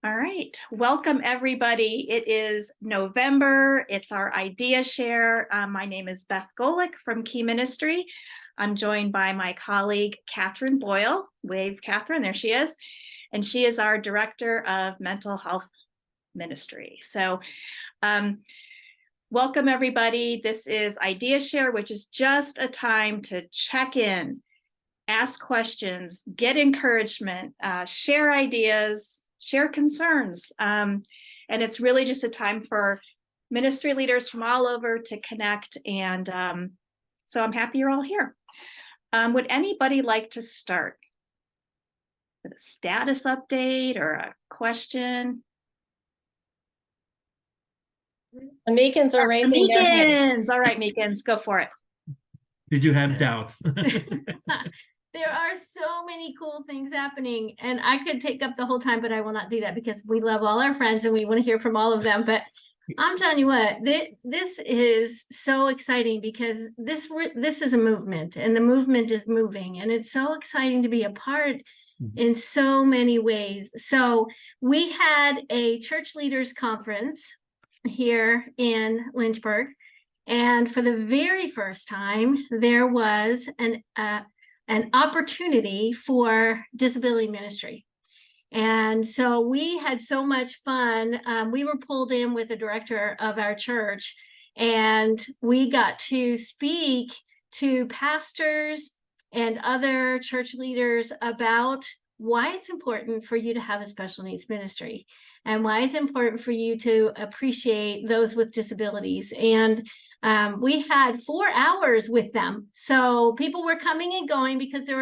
All right, welcome everybody. It is November. It's our idea share. My name is Beth Golick from Key Ministry. I'm joined by my colleague, Catherine Boyle. Wave, Catherine, there she is. And she is our Director of Mental Health Ministry. So welcome everybody. This is Idea Share, which is just a time to check in, ask questions, get encouragement, share ideas, share concerns. And it's really just a time for ministry leaders from all over to connect. And so I'm happy you're all here. Would anybody like to start with a status update or a question? The Meekins are raising their hands. All right, Meekins, go for it. Did you have doubts? There are so many cool things happening, and I could take up the whole time, but I will not do that because we love all our friends and we want to hear from all of them. But I'm telling you what, this is so exciting because this is a movement, and the movement is moving, and it's so exciting to be a part in so many ways. So we had a church leaders conference here in Lynchburg, and for the very first time, there was an opportunity for disability ministry. And so we had so much fun. We were pulled in with the director of our church, and we got to speak to pastors and other church leaders about why it's important for you to have a special needs ministry and why it's important for you to appreciate those with disabilities. And we had 4 hours with them. So people were coming and going because there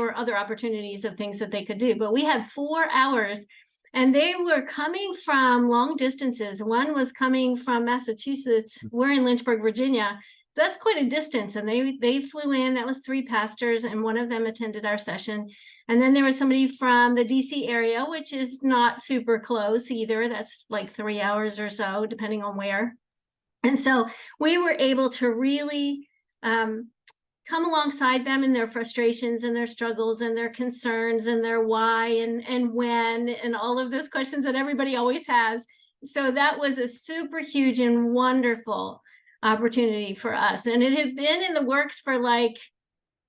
were other opportunities of things that they could do. But we had 4 hours, and they were coming from long distances. One was coming from Massachusetts. We're in Lynchburg, Virginia. That's quite a distance. And they flew in. That was 3 pastors, and one of them attended our session. And then there was somebody from the DC area, which is not super close either. That's like 3 hours or so, depending on where. And so we were able to really come alongside them in their frustrations and their struggles and their concerns and their why and when and all of those questions that everybody always has. So that was a super huge and wonderful opportunity for us. And it had been in the works for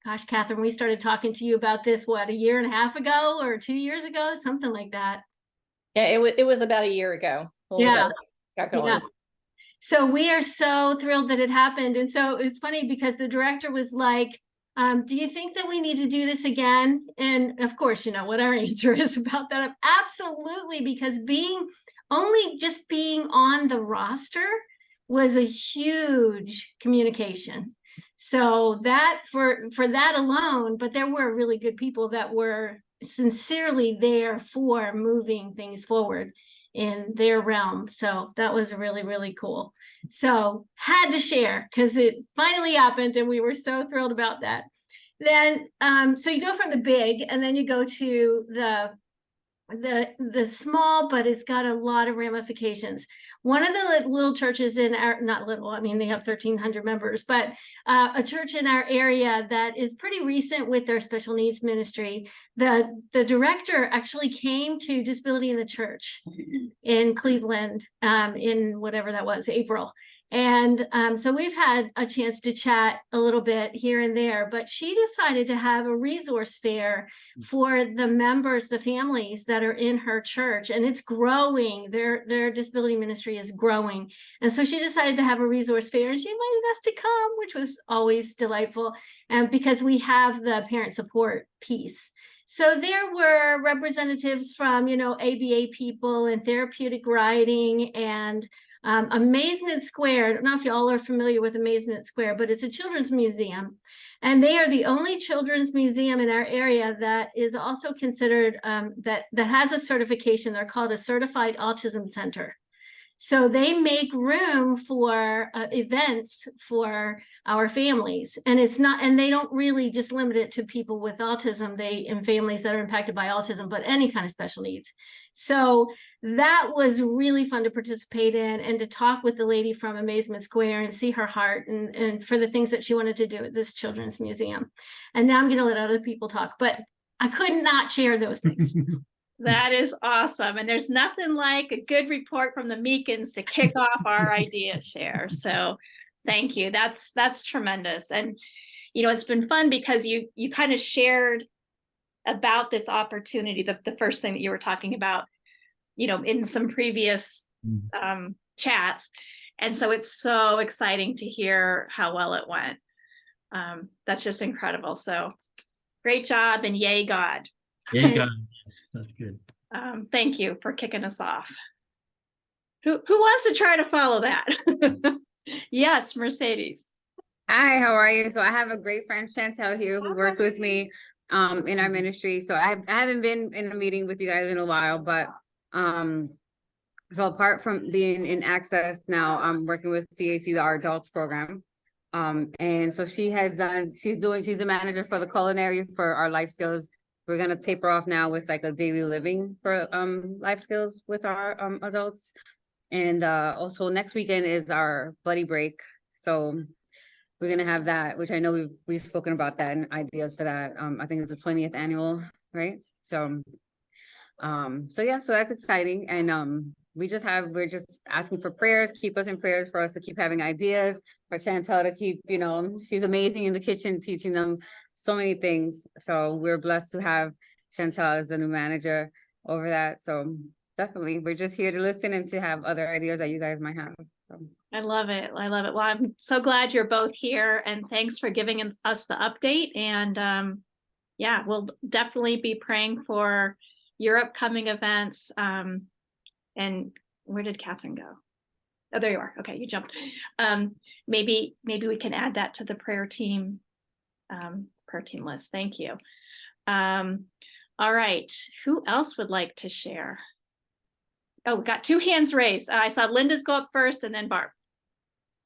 gosh, Catherine, we started talking to you about this, what, 1.5 years ago or 2 years ago, something like that. Yeah, it was about a year ago. Yeah. Got going. Yeah. So we are so thrilled that it happened. And so it's funny because the director was like, do you think that we need to do this again? And of course, you know what our answer is about that. Absolutely, because being on the roster was a huge communication. So that for that alone, but there were really good people that were sincerely there for moving things forward in their realm. So that was really, really cool. So had to share because it finally happened and we were so thrilled about that. Then so you go from the big and then you go to the small, but it's got a lot of ramifications. One of the little churches in our, not little, I mean, they have 1,300 members, but a church in our area that is pretty recent with their special needs ministry. The director actually came to Disability in the Church in Cleveland in whatever that was, April. And so we've had a chance to chat a little bit here and there, but she decided to have a resource fair for the members, the families that are in her church, and it's growing. Their disability ministry is growing. And so she decided to have a resource fair, and she invited us to come, which was always delightful. And because we have the parent support piece. So there were representatives from, ABA people and therapeutic riding and Amazement Square. I don't know if y'all are familiar with Amazement Square, but it's a children's museum. And they are the only children's museum in our area that is also considered, that has a certification. They're called a Certified Autism Center. So they make room for events for our families, and they don't really just limit it to people with autism, and families that are impacted by autism, but any kind of special needs. So that was really fun to participate in and to talk with the lady from Amazement Square and see her heart and for the things that she wanted to do at this children's museum. And now I'm going to let other people talk, but I could not share those things. That is awesome. And there's nothing like a good report from the Meekins to kick off our idea share. So thank you. That's tremendous. And, it's been fun because you kind of shared about this opportunity, the first thing that you were talking about, in some previous chats. And so it's so exciting to hear how well it went. That's just incredible. So great job and yay, God. Yeah, you got it. Yes, that's good. Thank you for kicking us off. Who wants to try to follow that? Yes, Mercedes. Hi, how are you? So I have a great friend, Chantel, here who works with me in our ministry. So I haven't been in a meeting with you guys in a while, but so apart from being in Access now, I'm working with CAC, our adults program. And so she's the manager for the culinary for our life skills. We're gonna taper off now with like a daily living for life skills with our adults. And also next weekend is our buddy break. So we're gonna have that, which I know we've spoken about that and ideas for that. I think it's the 20th annual, right? So yeah, so that's exciting. And we're just asking for prayers, keep us in prayers for us to keep having ideas, for Chantel to keep, she's amazing in the kitchen, teaching them so many things. So we're blessed to have Chantel as the new manager over that. So definitely, we're just here to listen and to have other ideas that you guys might have. So. I love it. Well, I'm so glad you're both here, and thanks for giving us the update. And yeah, we'll definitely be praying for your upcoming events. And where did Catherine go? Oh, there you are. Okay, you jumped. Maybe we can add that to the prayer team list. Thank you. All right. Who else would like to share? Oh, we got two hands raised. I saw Linda's go up first and then Barb.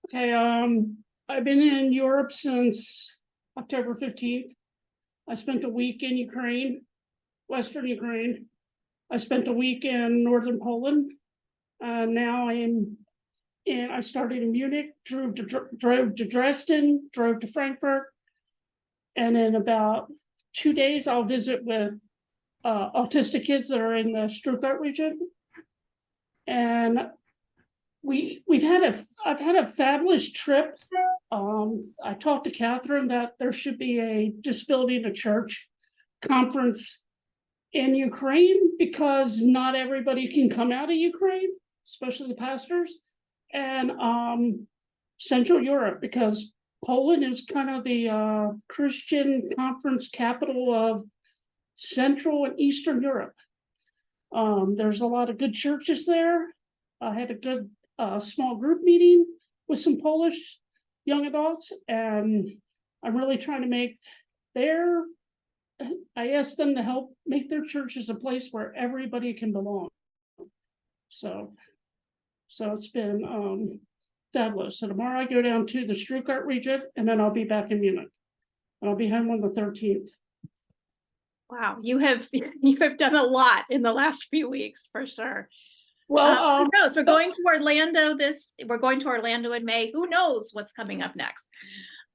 Okay, I've been in Europe since October 15th. I spent a week in Ukraine, Western Ukraine. I spent a week in Northern Poland. Now I started in Munich, drove to Dresden, drove to Frankfurt. And in about 2 days, I'll visit with autistic kids that are in the Stuttgart region. And I've had a fabulous trip. I talked to Catherine that there should be a disability in the church conference in Ukraine because not everybody can come out of Ukraine, especially the pastors, and Central Europe, because Poland is kind of the Christian conference capital of Central and Eastern Europe. There's a lot of good churches there. I had a good small group meeting with some Polish young adults, and I'm really trying to make I asked them to help make their churches a place where everybody can belong. So it's been fabulous. So tomorrow I go down to the Stuttgart region, and then I'll be back in Munich. And I'll be home on the 13th. Wow, you have done a lot in the last few weeks for sure. Well, who knows? We're going to Orlando in May. Who knows what's coming up next?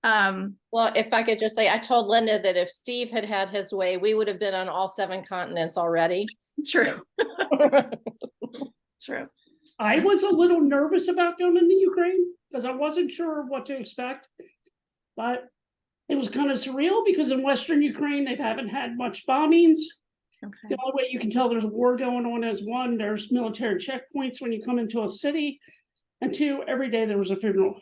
Well, if I could just say, I told Linda that if Steve had had his way, we would have been on all 7 continents already. True. True. I was a little nervous about going into Ukraine because I wasn't sure what to expect, but it was kind of surreal because in Western Ukraine, they haven't had much bombings. Okay. The only way you can tell there's a war going on is 1, there's military checkpoints when you come into a city, and 2, every day there was a funeral.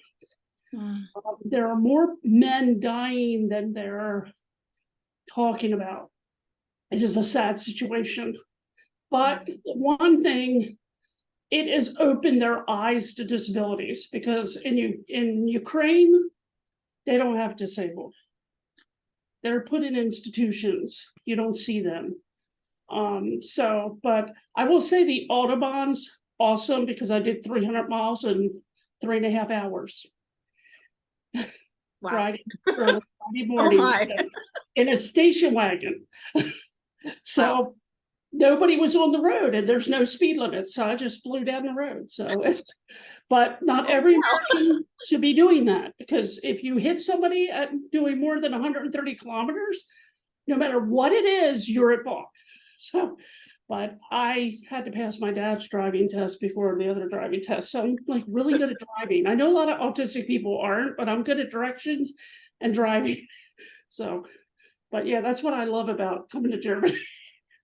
There are more men dying than they're talking about. It is a sad situation. But one thing, it has opened their eyes to disabilities because in Ukraine, they don't have disabled. They're put in institutions. You don't see them. But I will say the Autobahn's awesome because I did 300 miles in 3.5 hours. Wow. Friday morning in a station wagon. So nobody was on the road and there's no speed limit. So I just flew down the road. But not every American should be doing that, because if you hit somebody at doing more than 130 kilometers, no matter what it is, you're at fault. So But I had to pass my dad's driving test before the other driving test, so I'm like really good at driving. I know a lot of autistic people aren't, but I'm good at directions and driving. So, but yeah, that's what I love about coming to Germany.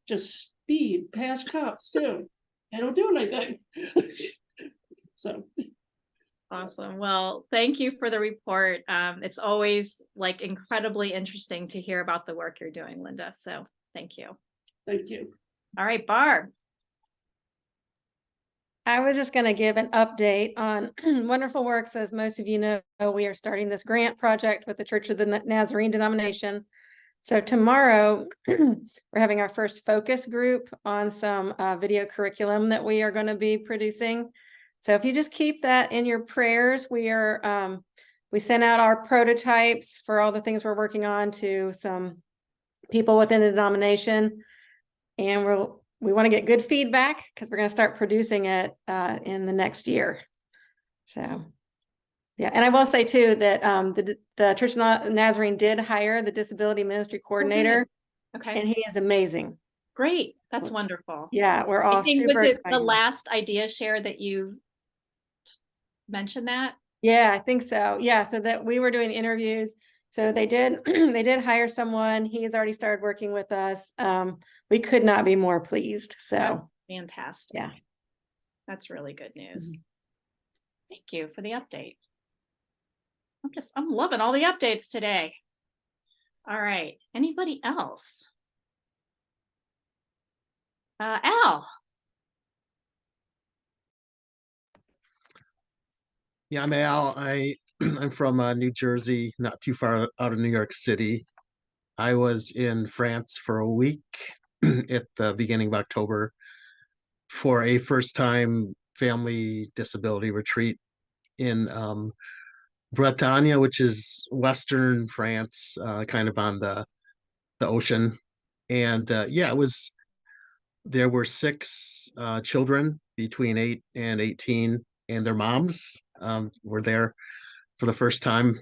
Just speed, pass cops too. They don't do anything. So, Awesome. Well, thank you for the report. It's always like incredibly interesting to hear about the work you're doing, Linda. So thank you. thank you. All right, Barb. I was just going to give an update on Wonderful Works. As most of you know, we are starting this grant project with the Church of the Nazarene denomination. So tomorrow, we're having our first focus group on some video curriculum that we are going to be producing. So if you just keep that in your prayers, we sent out our prototypes for all the things we're working on to some people within the denomination. And we want to get good feedback because we're going to start producing it in the next year. So, yeah. And I will say too that the Church of Nazarene did hire the disability ministry coordinator. Okay. And he is amazing. Great. That's wonderful. Yeah, we're all I think, super was it excited. the last idea share that you mentioned that? Yeah, I think so. Yeah, so that we were doing interviews. So they did they did hire someone. He's already started working with us. We could not be more pleased. So That's fantastic. yeah. That's really good news. Thank you for the update. I'm loving all the updates today. All right. Anybody else? Al. Yeah, I'm Al. I'm from New Jersey, not too far out of New York City. I was in France for a week at the beginning of October for a first-time family disability retreat in Bretagne, which is Western France, kind of on the ocean. And yeah, there were 6 children between 8 and 18, and their moms were there for the first time.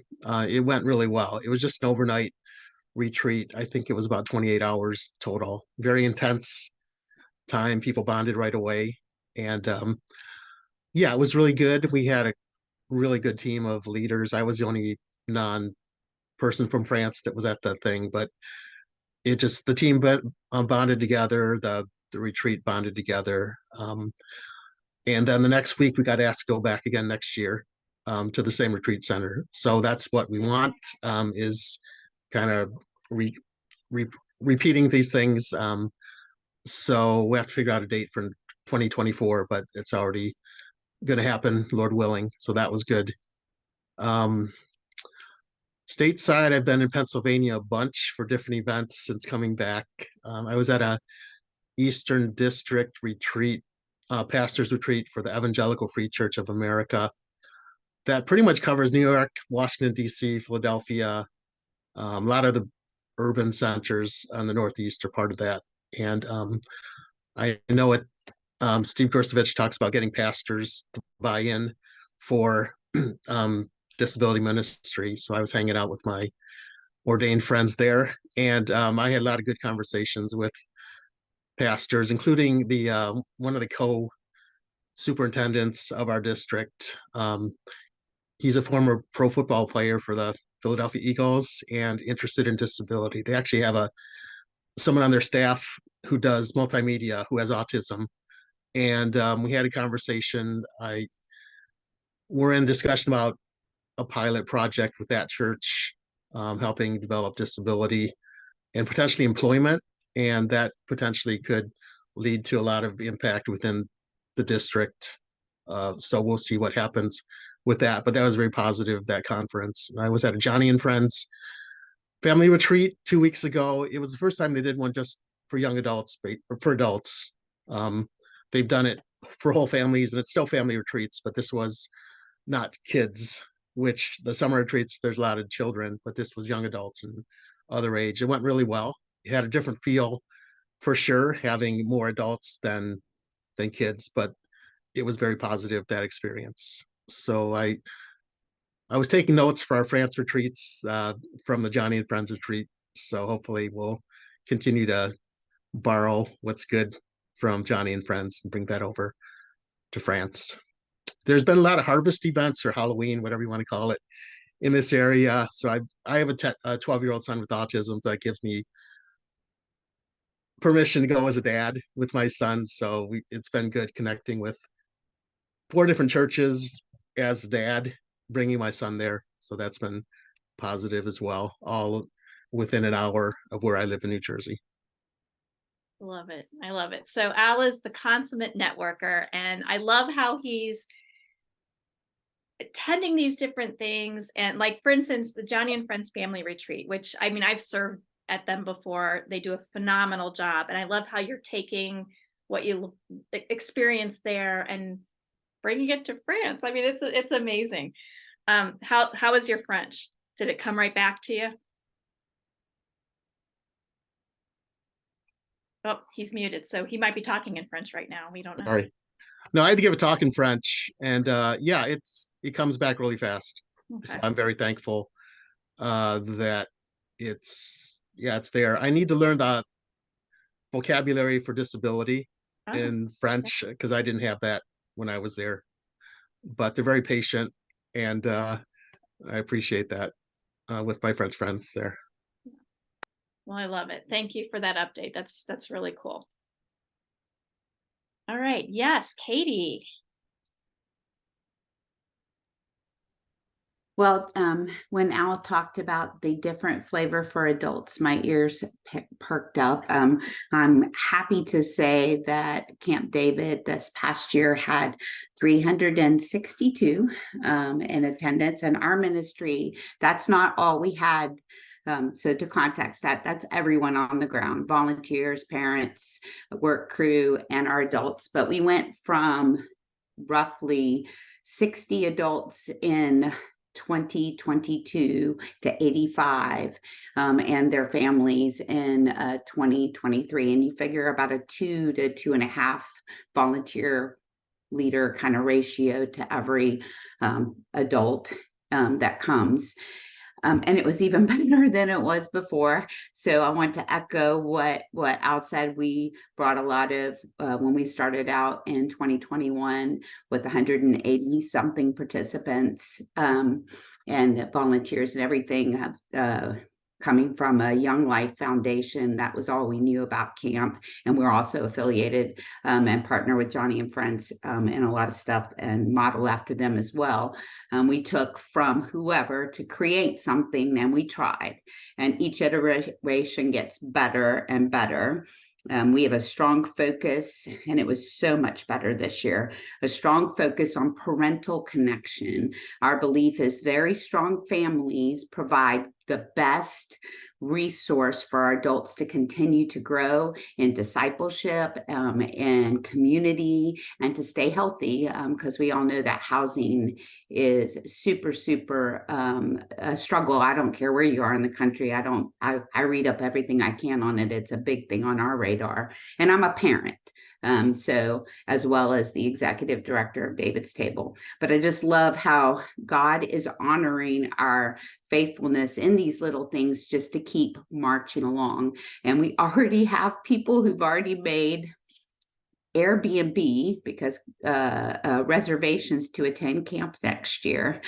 It went really well. It was just an overnight retreat. I think it was about 28 hours total. Very intense time. People bonded right away. And yeah, it was really good. We had a really good team of leaders. I was the only non-person from France that was at the thing, but the team bonded together. The retreat bonded together. And then the next week we got asked to go back again next year to the same retreat center. So that's what we want, is kind of repeating these things. So we have to figure out a date for 2024, but it's already going to happen, Lord willing. So that was good. Stateside, I've been in Pennsylvania a bunch for different events since coming back. I was at a Eastern District retreat, pastor's retreat for the Evangelical Free Church of America. That pretty much covers New York, Washington, D.C., Philadelphia. A lot of the urban centers on the Northeast are part of that. And I know Steve Gerstovich talks about getting pastors to buy in for disability ministry. So I was hanging out with my ordained friends there. And I had a lot of good conversations with pastors, including one of the co-superintendents of our district. He's a former pro football player for the Philadelphia Eagles and interested in disability. They actually have someone on their staff who does multimedia who has autism. And we had a conversation. We're in discussion about a pilot project with that church, helping develop disability and potentially employment. And that potentially could lead to a lot of impact within the district. So we'll see what happens with that. But that was very positive, that conference. I was at a Johnny and Friends family retreat 2 weeks ago. It was the first time they did one just for young adults, or for adults. They've done it for whole families, and it's still family retreats, but this was not kids, which the summer retreats, there's a lot of children, but this was young adults and other age. It went really well. It had a different feel for sure, having more adults than kids, but it was very positive, that experience. So I was taking notes for our France retreats from the Johnny and Friends retreat. So hopefully we'll continue to borrow what's good from Johnny and Friends and bring that over to France. There's been a lot of harvest events or Halloween, whatever you want to call it, in this area. So I have a 12-year-old son with autism, so that gives me permission to go as a dad with my son. So it's been good connecting with 4 different churches as dad, bringing my son there. So that's been positive as well, all within an hour of where I live in New Jersey. Love it. I love it. So Al is the consummate networker, and I love how he's attending these different things. And like, for instance, the Johnny and Friends family retreat, which I mean, I've served at them before. They do a phenomenal job. And I love how you're taking what you experienced there and bringing it to France. I mean, it's amazing. How is your French? Did it come right back to you? Oh, he's muted. So he might be talking in French right now. We don't know. Sorry. No, I had to give a talk in French, and yeah, it comes back really fast. Okay. So I'm very thankful that it's there. I need to learn the vocabulary for disability Oh, in French because I didn't have that when I was there. But they're very patient, and I appreciate that with my French friends there. well, I love it. Thank you for that update. That's really cool. All right. Yes, Katie. Well, when Al talked about the different flavor for adults, my ears perked up. I'm happy to say that Camp David this past year had 362 in attendance, and our ministry, that's not all we had. So to context that, that's everyone on the ground, volunteers, parents, work crew, and our adults. But we went from roughly 60 adults in 2022 to 85 and their families in 2023. And you figure about a 2 to 2.5 volunteer leader kind of ratio to every adult that comes. And it was even better than it was before. So I want to echo what Al said. We brought a lot of, when we started out in 2021 with 180 something participants and volunteers and everything, coming from a Young Life Foundation. That was all we knew about camp. And we're also affiliated and partner with Johnny and Friends in a lot of stuff and model after them as well. We took from whoever to create something, and we tried. And each iteration gets better and better. We have a strong focus, and it was so much better this year, a strong focus on parental connection. Our belief is very strong families provide the best resource for our adults to continue to grow in discipleship and community and to stay healthy, because we all know that housing is super a struggle. I don't care where you are in the country. I read up everything I can on it. It's a big thing on our radar, and I'm a parent. So as well as the executive director of David's Table. But I just love how God is honoring our faithfulness in these little things just to keep marching along. And we already have people who've already made Airbnb because reservations to attend camp next year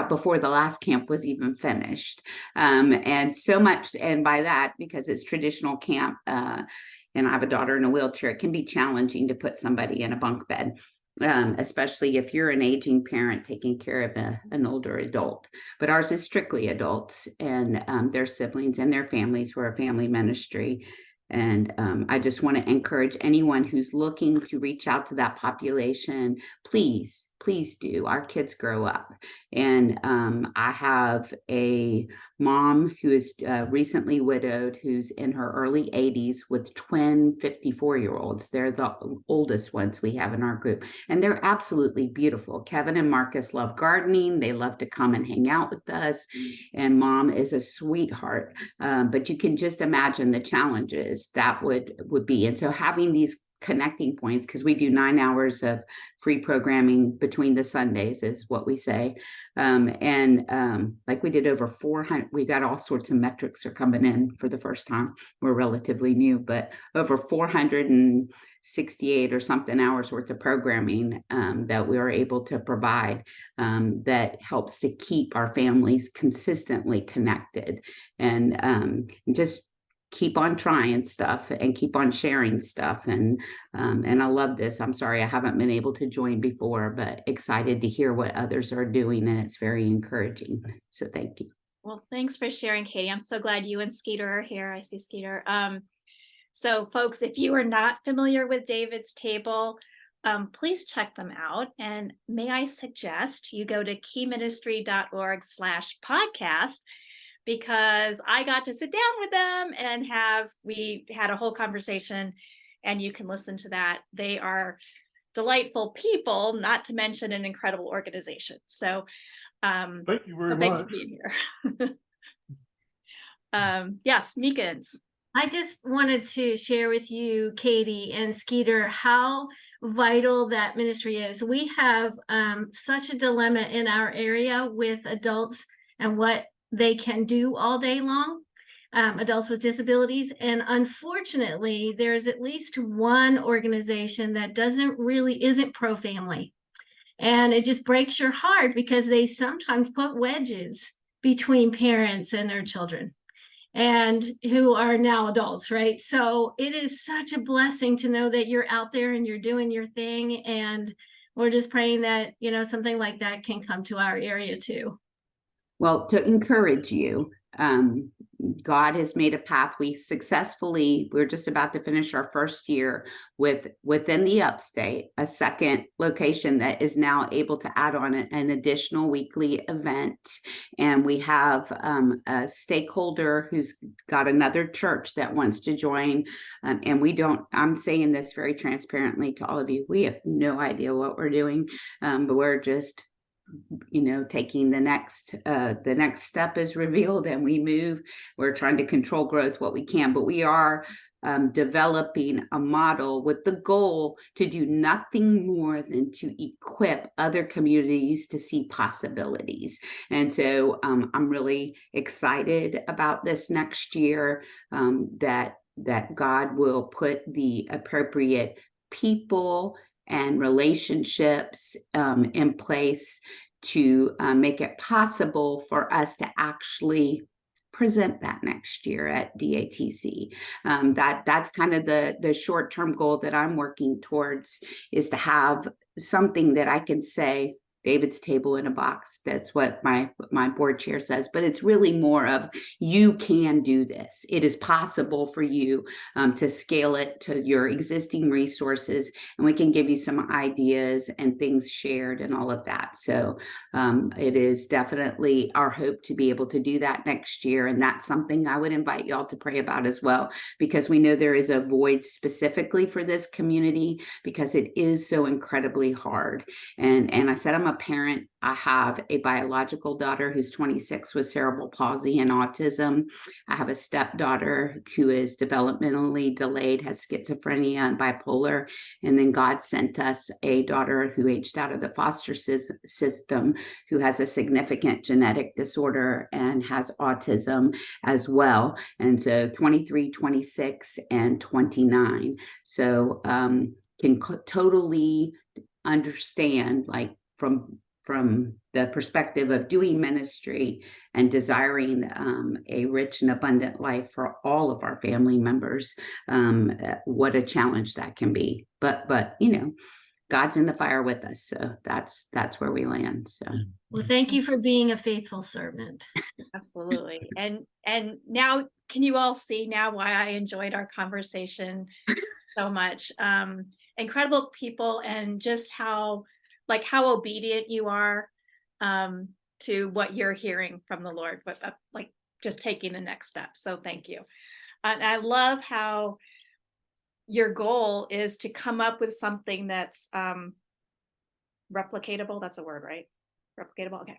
before the last camp was even finished. And so much, and by that, because it's traditional camp, and I have a daughter in a wheelchair, it can be challenging to put somebody in a bunk bed, especially if you're an aging parent taking care of an older adult. But ours is strictly adults and their siblings and their families. We're a family ministry. And I just want to encourage anyone who's looking to reach out to that population, please do. Our kids grow up. And I have a mom who is recently widowed, who's in her early 80s with twin 54-year-olds. They're the oldest ones we have in our group. And they're absolutely beautiful. Kevin and Marcus love gardening. They love to come and hang out with us. And mom is a sweetheart. But you can just imagine the challenges that would be. And so having these connecting points, because we do 9 hours of free programming between the Sundays is what we say. Like we did over 400, we got all sorts of metrics are coming in for the first time. We're relatively new, but over 468 or something hours worth of programming that we are able to provide that helps to keep our families consistently connected, and just keep on trying stuff and keep on sharing stuff. And I love this. I'm sorry I haven't been able to join before, but excited to hear what others are doing, and it's very encouraging. So thank you. Well, thanks for sharing, Katie. I'm so glad you and Skeeter are here. I see Skeeter. So folks, if you are not familiar with David's Table, please check them out. And may I suggest you go to keyministry.org/podcast, because I got to sit down with them and we had a whole conversation, and you can listen to that. They are delightful people, not to mention an incredible organization. So Thank you very thanks much. for being here. Yes, Meekins. I just wanted to share with you, Katie and Skeeter, how vital that ministry is. We have such a dilemma in our area with adults and what they can do all day long, adults with disabilities. And unfortunately, there's at least one organization that isn't pro-family. And it just breaks your heart because they sometimes put wedges between parents and their children, and who are now adults, right? So it is such a blessing to know that you're out there and you're doing your thing. And we're just praying that, something like that can come to our area too. Well, to encourage you, God has made a path. We're just about to finish our first year within the upstate, a second location that is now able to add on an additional weekly event. And we have a stakeholder who's got another church that wants to join. And I'm saying this very transparently to all of you, we have no idea what we're doing, but we're just taking the next step is revealed, and we move. We're trying to control growth what we can, but we are developing a model with the goal to do nothing more than to equip other communities to see possibilities. And so I'm really excited about this next year, that God will put the appropriate people and relationships in place to make it possible for us to actually present that next year at DATC. That's kind of the short-term goal that I'm working towards, is to have something that I can say, David's Table in a box. That's what my board chair says, but it's really more of, you can do this. It is possible for you to scale it to your existing resources, and we can give you some ideas and things shared and all of that. So it is definitely our hope to be able to do that next year. And that's something I would invite y'all to pray about as well, because we know there is a void specifically for this community, because it is so incredibly hard. And I said, I'm a parent. I have a biological daughter who's 26 with cerebral palsy and autism. I have a stepdaughter who is developmentally delayed, has schizophrenia and bipolar. And then God sent us a daughter who aged out of the foster system, who has a significant genetic disorder and has autism as well. And so 23, 26, and 29. So can totally understand, like, from the perspective of doing ministry and desiring a rich and abundant life for all of our family members, what a challenge that can be. But God's in the fire with us, so that's where we land. So, well, thank you for being a faithful servant. Absolutely. And now, can you all see now why I enjoyed our conversation so much? Incredible people, and just how obedient you are to what you're hearing from the Lord, but just taking the next step. So thank you. And I love how your goal is to come up with something that's replicatable. That's a word, right? Replicatable. Okay.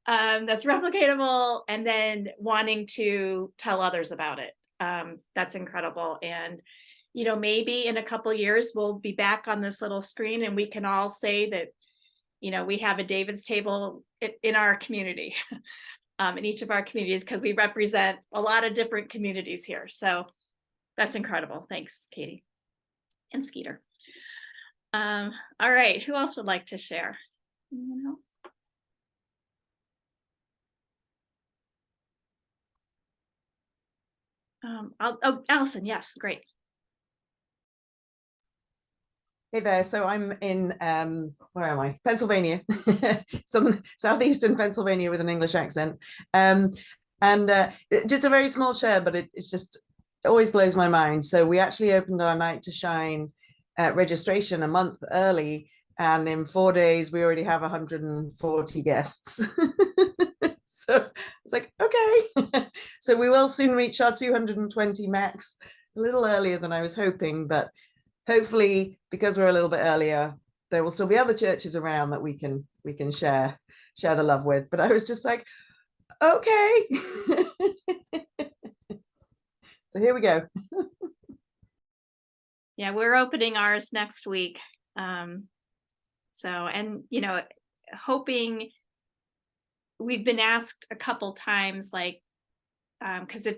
That's replicatable, and then wanting to tell others about it. That's incredible. And maybe in a couple years, we'll be back on this little screen and we can all say that, we have a David's table in our community, in each of our communities, because we represent a lot of different communities here. So that's incredible. Thanks, Katie and Skeeter. All right, who else would like to share? Anyone else? Allison, yes, great. Hey there. So I'm in where am I? Pennsylvania, some southeastern Pennsylvania with an English accent. Just a very small share, but it's just always blows my mind. So we actually opened our Night to Shine registration a month early, and in 4 days we already have 140 guests. So it's like, okay. So we will soon reach our 220 max, a little earlier than I was hoping, but hopefully, because we're a little bit earlier, there will still be other churches around that we can share the love with. But I was just like, okay. So here we go. Yeah, we're opening ours next week. Hoping, we've been asked a couple times, like, because if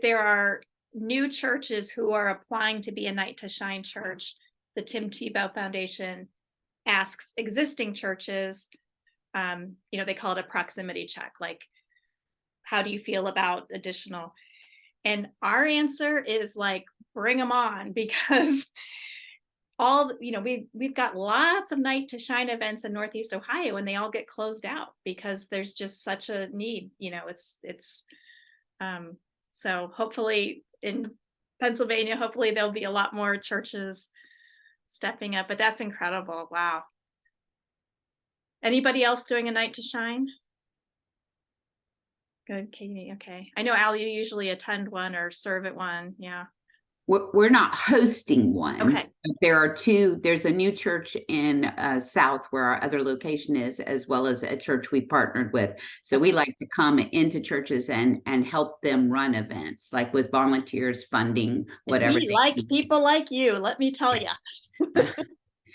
there are new churches who are applying to be a Night to Shine church, the Tim Tebow Foundation asks existing churches, they call it a proximity check, like, how do you feel about additional? And our answer is like, bring them on, because we've got lots of Night to Shine events in Northeast Ohio, and they all get closed out because there's just such a need. So hopefully in Pennsylvania, hopefully there'll be a lot more churches stepping up, but that's incredible. Wow. Anybody else doing a Night to Shine? Good, Katie. Okay. I know, Al, you usually attend one or serve at one. Yeah. We're not hosting one. Okay. But there are two. There's a new church in South where our other location is, as well as a church we partnered with. So we like to come into churches and help them run events, like with volunteers, funding, whatever. We like people like you, let me tell you.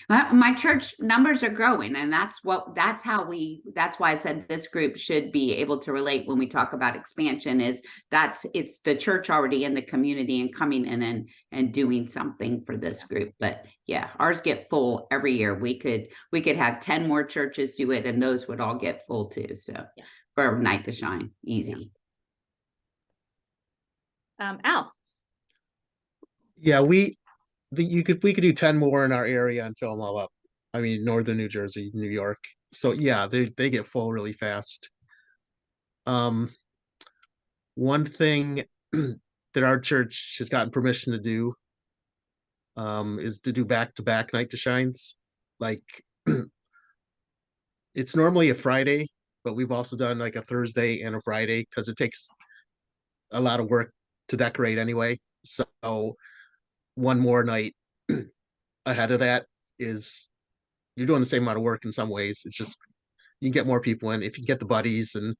My church numbers are growing, and that's why I said this group should be able to relate when we talk about expansion. It's the church already in the community and coming in and doing something for this group. But yeah, ours get full every year. We could have 10 more churches do it, and those would all get full too. So yeah. For Night to Shine, easy. Al. Yeah, we could do 10 more in our area and fill them all up. I mean, northern New Jersey, New York. So yeah, they get full really fast. One thing that our church has gotten permission to do is to do back-to-back Night to Shines. Like, it's normally a Friday, but we've also done like a Thursday and a Friday because it takes a lot of work to decorate anyway. So one more night ahead of that is, you're doing the same amount of work in some ways. It's just, you can get more people in if you get the buddies, and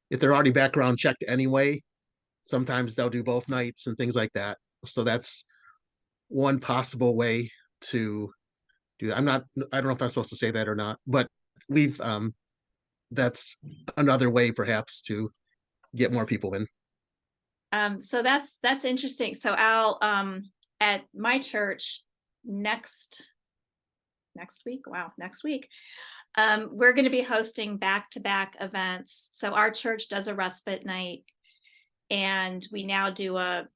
if they're already background checked anyway, sometimes they'll do both nights and things like that. So that's one possible way to do that. I don't know if I'm supposed to say that or not, but that's another way perhaps to get more people in. So that's interesting. So Al, at my church next week, we're going to be hosting back-to-back events. So our church does a respite night, and we now do a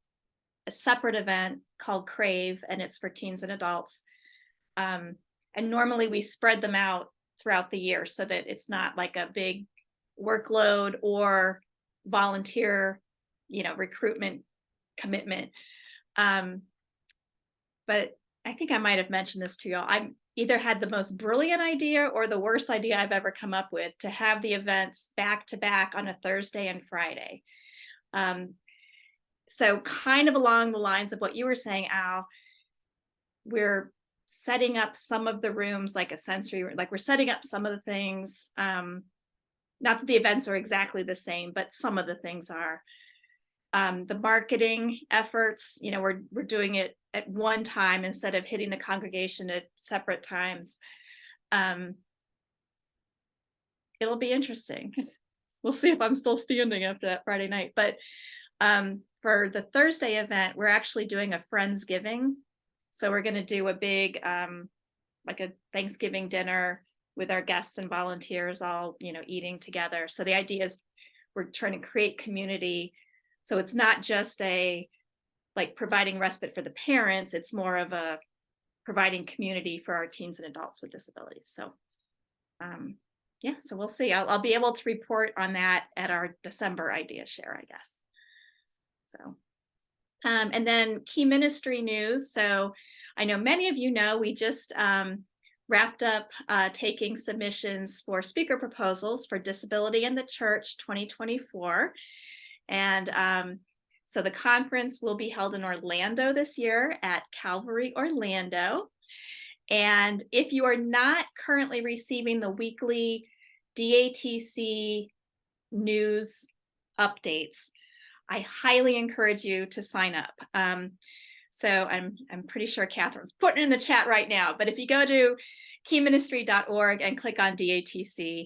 separate event called Crave, and it's for teens and adults. And normally we spread them out throughout the year so that it's not like a big workload or volunteer, recruitment commitment. But I think I might have mentioned this to y'all. I either had the most brilliant idea or the worst idea I've ever come up with to have the events back to back on a Thursday and Friday. So kind of along the lines of what you were saying, Al, we're setting up some of the rooms like a sensory room, like we're setting up some of the things. Not that the events are exactly the same, but some of the things are. The marketing efforts, we're doing it at one time instead of hitting the congregation at separate times. It'll be interesting. We'll see if I'm still standing after that Friday night. But for the Thursday event, we're actually doing a Friendsgiving. So we're going to do a big, like a Thanksgiving dinner with our guests and volunteers all, eating together. So the idea is we're trying to create community. So it's not just like providing respite for the parents, it's more of a providing community for our teens and adults with disabilities. So yeah, so we'll see. I'll be able to report on that at our December idea share, I guess. So, and then key ministry news. So I know many of you know, we just wrapped up taking submissions for speaker proposals for Disability in the Church 2024. And so the conference will be held in Orlando this year at Calvary Orlando. And if you are not currently receiving the weekly DATC news updates, I highly encourage you to sign up. So I'm pretty sure Catherine's putting it in the chat right now, but if you go to keyministry.org and click on DATC,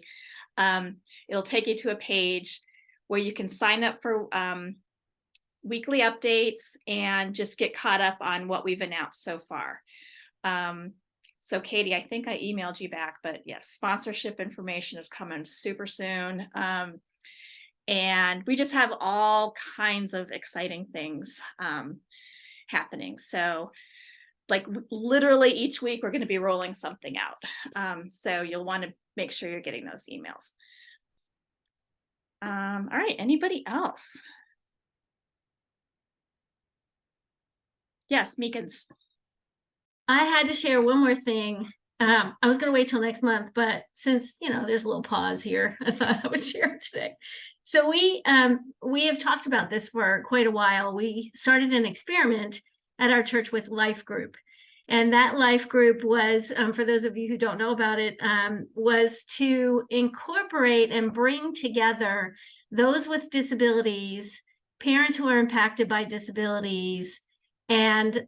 it'll take you to a page where you can sign up for weekly updates and just get caught up on what we've announced so far. So Katie, I think I emailed you back, but yes, sponsorship information is coming super soon. And we just have all kinds of exciting things happening. So like literally each week, we're going to be rolling something out. So you'll want to make sure you're getting those emails. All right, anybody else? Yes, Meekins. I had to share one more thing. I was going to wait till next month, but since, there's a little pause here, I thought I would share it today. So we have talked about this for quite a while. We started an experiment at our church with Life Group. And that Life Group was, for those of you who don't know about it, was to incorporate and bring together those with disabilities, parents who are impacted by disabilities, and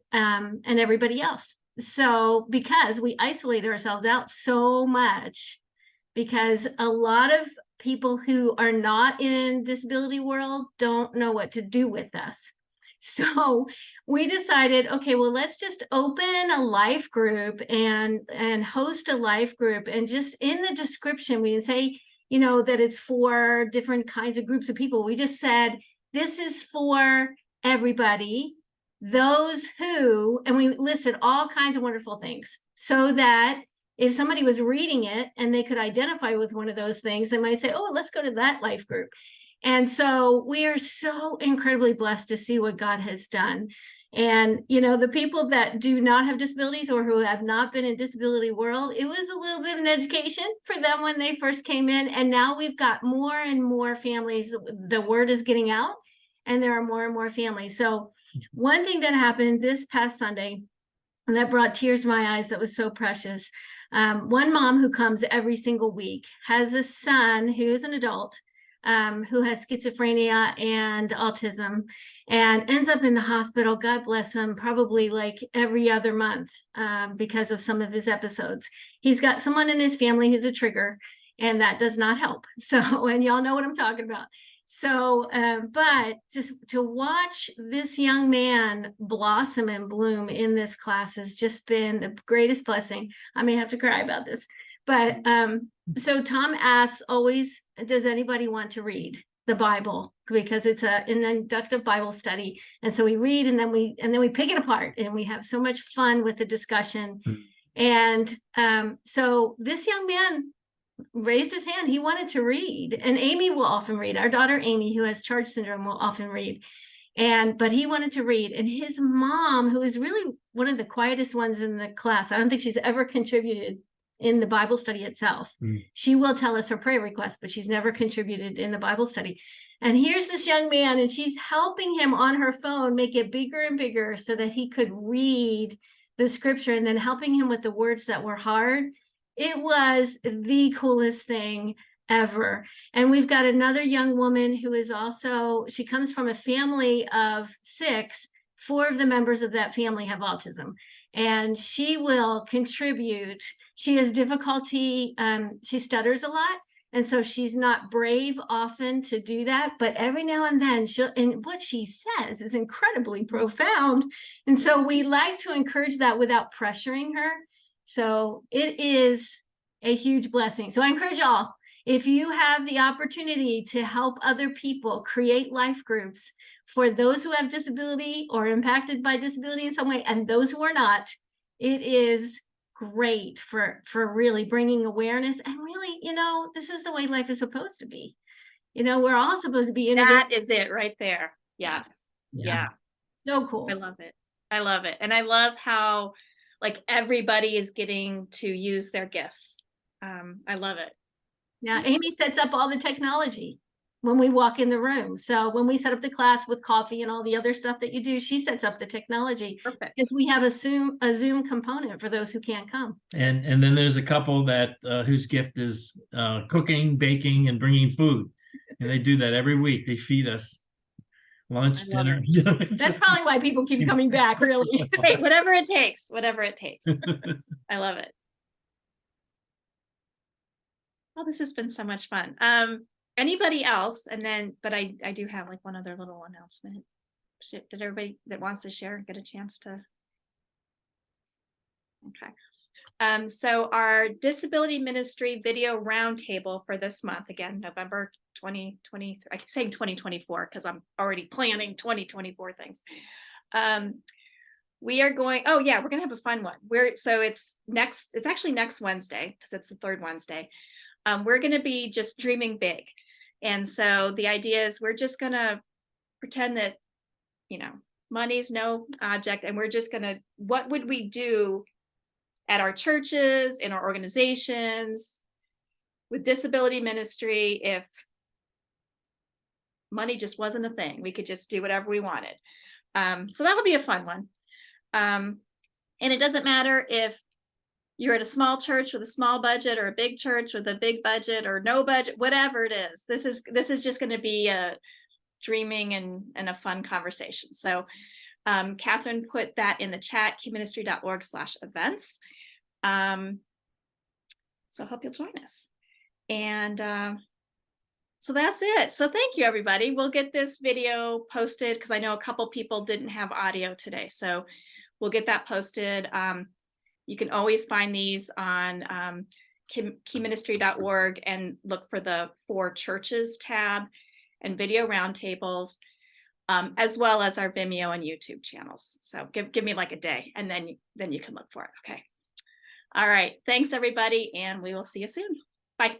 everybody else. So because we isolate ourselves out so much, because a lot of people who are not in disability world don't know what to do with us. So we decided, okay, well, let's just open a life group and host a life group. And just in the description, we didn't say, that it's for different kinds of groups of people. We just said, this is for everybody, those who, and we listed all kinds of wonderful things so that if somebody was reading it and they could identify with one of those things, they might say, oh, let's go to that life group. And so we are so incredibly blessed to see what God has done. And, the people that do not have disabilities or who have not been in disability world, it was a little bit of an education for them when they first came in. And now we've got more and more families. The word is getting out and there are more and more families. So one thing that happened this past Sunday, and that brought tears to my eyes, that was so precious. One mom who comes every single week has a son who is an adult, who has schizophrenia and autism, and ends up in the hospital, God bless him, probably like every other month because of some of his episodes. He's got someone in his family who's a trigger, and that does not help. So, and y'all know what I'm talking about. So, but just to watch this young man blossom and bloom in this class has just been the greatest blessing. I may have to cry about this, but so Tom asks always, does anybody want to read the Bible? Because it's an inductive Bible study. And so we read and then we pick it apart and we have so much fun with the discussion. And so this young man raised his hand. He wanted to read, and Amy will often read. Our daughter Amy, who has Charge syndrome, will often read. But he wanted to read, and his mom, who is really one of the quietest ones in the class, I don't think she's ever contributed in the Bible study itself. She will tell us her prayer requests, but she's never contributed in the Bible study. And here's this young man, and she's helping him on her phone make it bigger and bigger so that he could read the scripture, and then helping him with the words that were hard. It was the coolest thing. ever. And we've got another young woman who is also, she comes from a family of 6. 4 of the members of that family have autism, and she will contribute. She has difficulty, she stutters a lot, and so she's not brave often to do that, but every now and then and what she says is incredibly profound. And so we like to encourage that without pressuring her. So it is a huge blessing. So I encourage y'all, if you have the opportunity to help other people create life groups for those who have disability or impacted by disability in some way, and those who are not, it is great for really bringing awareness. And really, this is the way life is supposed to be. We're all supposed to be That is it right there. Yes. Yeah. So cool. I love it. I love it. And I love how like everybody is getting to use their gifts. I love it. Now, Amy sets up all the technology when we walk in the room. So when we set up the class with coffee and all the other stuff that you do, she sets up the technology. Perfect. Because we have a Zoom component for those who can't come. And then there's a couple that whose gift is cooking, baking, and bringing food, and they do that every week. They feed us lunch, dinner. That's probably why people keep coming back, really. Hey, whatever it takes, whatever it takes. I love it. Oh, this has been so much fun. Anybody else? And then, but I do have like one other little announcement. Did everybody that wants to share get a chance to? Okay. So our disability ministry video roundtable for this month, again, November 2020, I keep saying 2024 because I'm already planning 2024 things. We are going, oh yeah, we're gonna have a fun one. It's actually next Wednesday because it's the 3rd Wednesday. We're gonna be just dreaming big. And so the idea is we're just gonna pretend that, money's no object, and we're just gonna, what would we do at our churches, in our organizations, with disability ministry, if money just wasn't a thing? We could just do whatever we wanted. So that'll be a fun one. And it doesn't matter if you're at a small church with a small budget or a big church with a big budget or no budget, whatever it is. This is just going to be a dreaming and a fun conversation. So Catherine put that in the chat, keyministry.org/events. So I hope you'll join us. And so that's it. So thank you, everybody. We'll get this video posted because I know a couple people didn't have audio today. So we'll get that posted. You can always find these on keyministry.org and look for the For Churches tab and video roundtables, as well as our Vimeo and YouTube channels. So give me like a day, and then you can look for it. Okay. All right. Thanks, everybody, and we will see you soon. Bye.